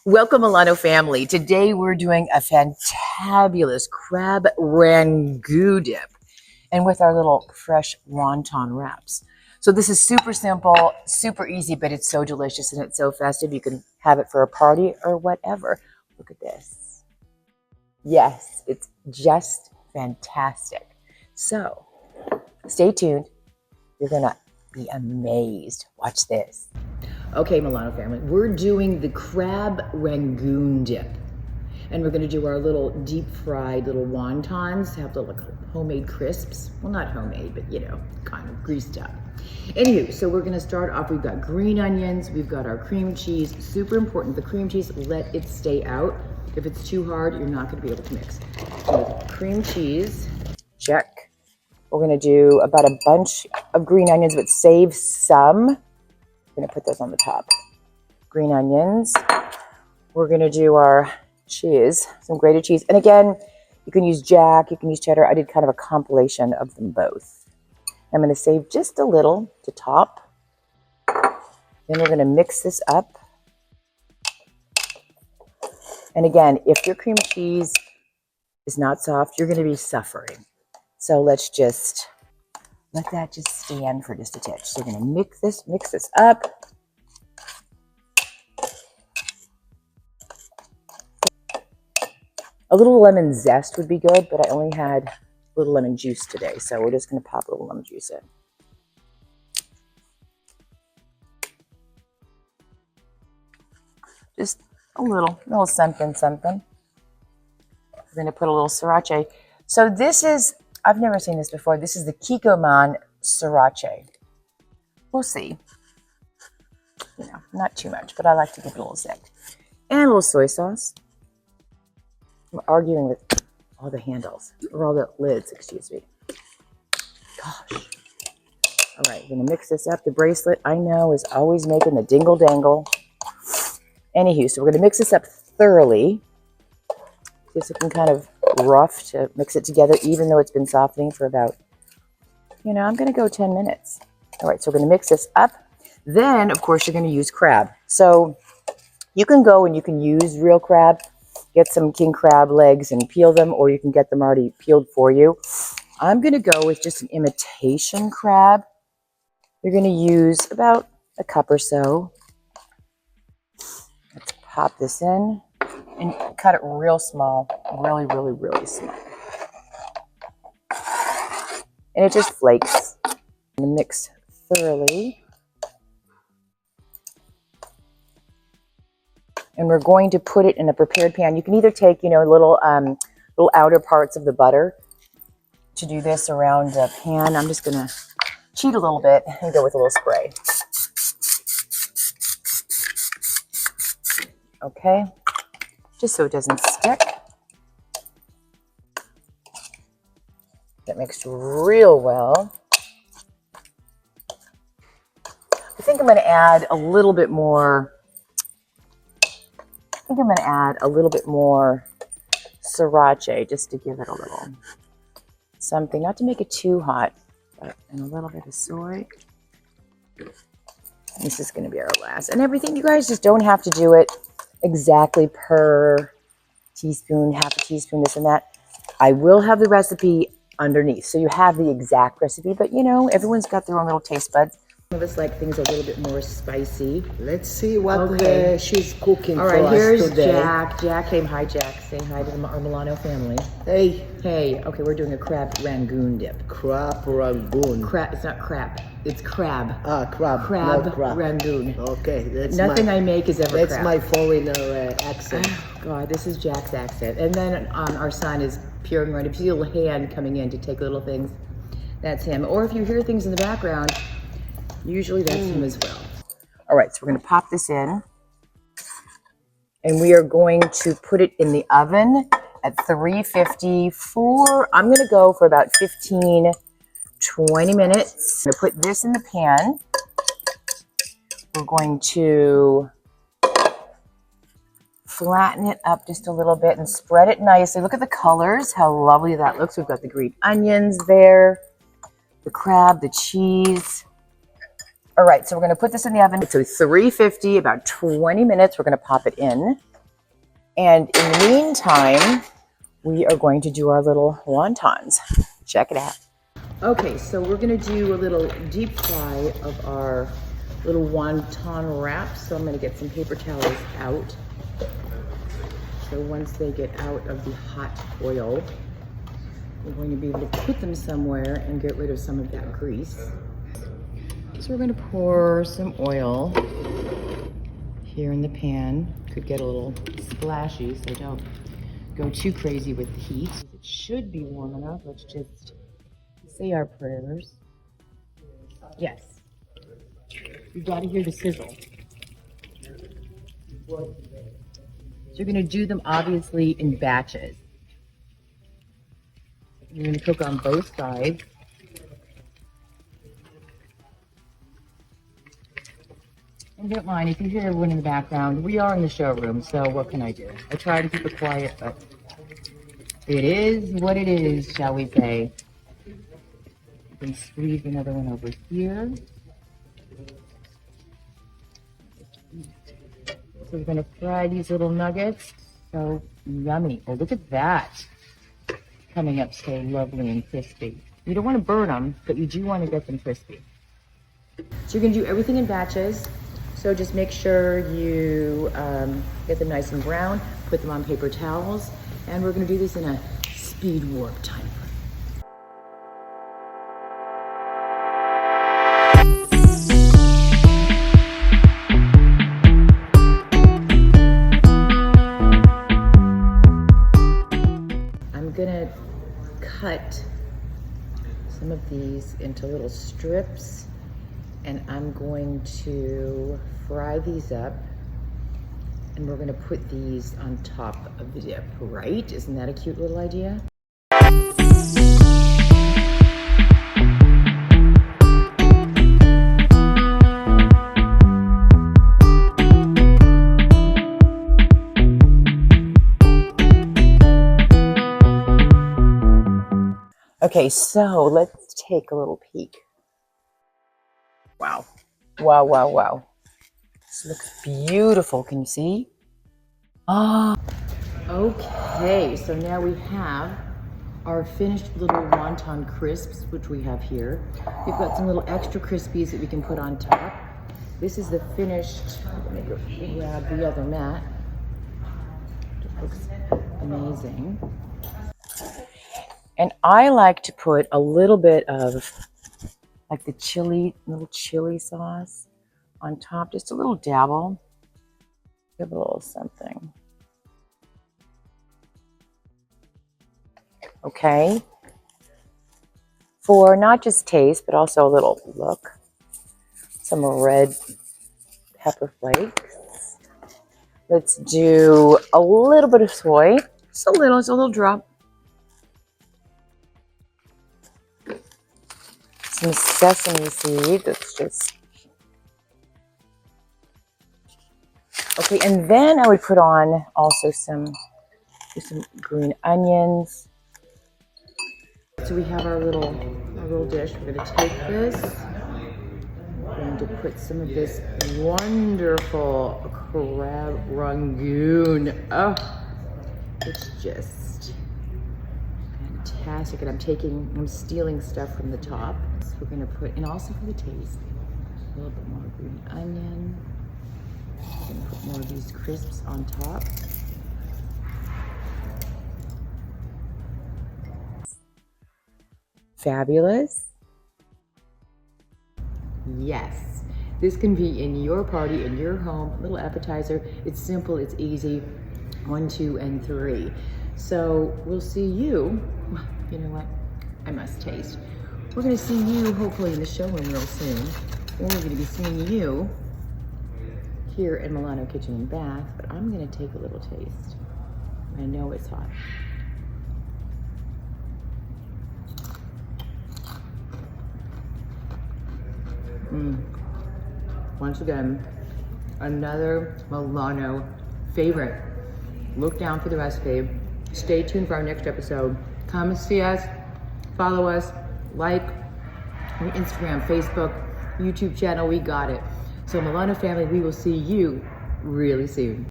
Welcome, Milano Family. Today we're doing a fantabulous crab rangoon dip and with our little fresh wonton wraps. So this is super simple, super easy, but it's so delicious and it's so festive. You can have it for a party or whatever. Look at this. Yes, it's just fantastic. So stay tuned. You're going to be amazed. Watch this. Okay, Milano Family, we're doing the crab rangoon dip. And we're gonna do our little deep fried little wontons, have the little homemade crisps. Well, not homemade, but you know, kind of greased up. Anywho, so we're gonna start off, we've got green onions, we've got our cream cheese. Super important, the cream cheese, let it stay out. If it's too hard, you're not gonna be able to mix. So cream cheese, check. We're gonna do about a bunch of green onions, but save some. I'm gonna put those on the top. Green onions. We're gonna do our cheese, some grated cheese. And again, you can use Jack, you can use cheddar. I did kind of a compilation of them both. I'm gonna save just a little to top. Then we're gonna mix this up. And again, if your cream cheese is not soft, you're gonna be suffering. So let's just let that just stand for just a touch. So we're gonna mix this up. A little lemon zest would be good, but I only had a little lemon juice today. So we're just gonna pop a little lemon juice in. Just a little something. We're gonna put a little sriracha. So this is, I've never seen this before. This is the Kikkoman sriracha. We'll see. You know, not too much, but I like to give it a little zest. And a little soy sauce. I'm arguing with all the handles, or all the lids, excuse me. Gosh. All right, we're gonna mix this up. The bracelet, I know, is always making the dingle dangle. Anywho, so we're gonna mix this up thoroughly. Just looking kind of rough to mix it together, even though it's been softening for about, you know, I'm gonna go 10 minutes. All right, so we're gonna mix this up. Then, of course, you're gonna use crab. So you can go and you can use real crab, get some king crab legs and peel them, or you can get them already peeled for you. I'm gonna go with just an imitation crab. You're gonna use about a cup or so. Let's pop this in. And cut it real small, really small. And it just flakes. And mix thoroughly. And we're going to put it in a prepared pan. You can either take, you know, little outer parts of the butter to do this around a pan. I'm just gonna cheat a little bit and go with a little spray. Okay. Just so it doesn't stick. Get mixed real well. I think I'm going to add a little bit more. Sriracha just to give it a little something, not to make it too hot, but and a little bit of soy. This is going to be our last. And everything, you guys just don't have to do it exactly per teaspoon, half a teaspoon, this and that. I will have the recipe underneath, so you have the exact recipe, but you know, everyone's got their own little taste buds. Some of us like things a little bit more spicy. Let's see what she's cooking for us today. All right, here's Jack. Jack came. Hi, Jack. Say hi to our Milano family. Hey. Hey. Okay, we're doing a crab rangoon dip. Crab rangoon. Crab. It's not crab. It's crab. Crab. Crab rangoon. Okay, that's nothing I make is ever that's crab. my foreigner accent. Oh, God, this is Jack's accent. And then our son is peering around. If you see a little hand coming in to take little things, that's him. Or if you hear things in the background, usually that's him as well. All right, so we're going to pop this in. And we are going to put it in the oven at 350 for, I'm going to go for about 15, 20 minutes. I'm going to put this in the pan. We're going to flatten it up just a little bit and spread it nicely. Look at the colors, how lovely that looks. We've got the green onions there, the crab, the cheese. All right, so we're going to put this in the oven. So 350, about 20 minutes, we're going to pop it in. And in the meantime, we are going to do our little wontons. Check it out. Okay, so we're gonna do a little deep fry of our little wonton wraps. So I'm gonna get some paper towels out. So once they get out of the hot oil, we're going to be able to put them somewhere and get rid of some of that grease. So we're gonna pour some oil here in the pan. Could get a little splashy, so don't go too crazy with the heat. It should be warm enough. Let's just say our prayers. Yes. You gotta hear the sizzle. So you're gonna do them obviously in batches. You're gonna cook on both sides. And don't mind if you hear everyone in the background. We are in the showroom, so what can I do? I try to keep it quiet, but it is what it is, shall we say. You can squeeze another one over here. So we're gonna fry these little nuggets. So yummy. Oh, look at that. Coming up so lovely and crispy. You don't want to burn them, but you do want to get them crispy. So you're gonna do everything in batches. So just make sure you get them nice and brown, put them on paper towels, and we're gonna do this in a speed warp time. I'm gonna cut some of these into little strips, and I'm going to fry these up, and we're gonna put these on top of the dip, right? Isn't that a cute little idea? Okay, so let's take a little peek. Wow. Wow, wow, wow. This looks beautiful. Can you see? Ah. Okay, so now we have our finished little wonton crisps, which we have here. We've got some little extra crispies that we can put on top. This is the finished, let me go grab the other mat. It looks amazing. And I like to put a little bit of like the little chili sauce on top, just a little dabble. Give a little something. Okay. For not just taste, but also a little look. Some red pepper flakes. Let's do a little bit of soy. Just a little drop. Some sesame seed. That's just okay. And then I would put on also some green onions. So we have our little dish. We're going to take this. We're going to put some of this wonderful Crab Rangoon. Oh, it's just fantastic. And I'm stealing stuff from the top. So we're going to put, and also for the taste, a little bit more green onion. We're going to put more of these crisps on top. Fabulous. Yes, this can be in your party, in your home, little appetizer. It's simple, it's easy. 1, 2, and 3. So we'll see you. You know what? I must taste. We're going to see you hopefully in the showroom real soon. We're going to be seeing you here in Milano Kitchen and Bath, but I'm going to take a little taste. I know it's hot. Once again, another Milano favorite. Look down for the recipe. Stay tuned for our next episode. Come see us, follow us, like on Instagram, Facebook, YouTube channel. We got it. So Milano Family, we will see you really soon.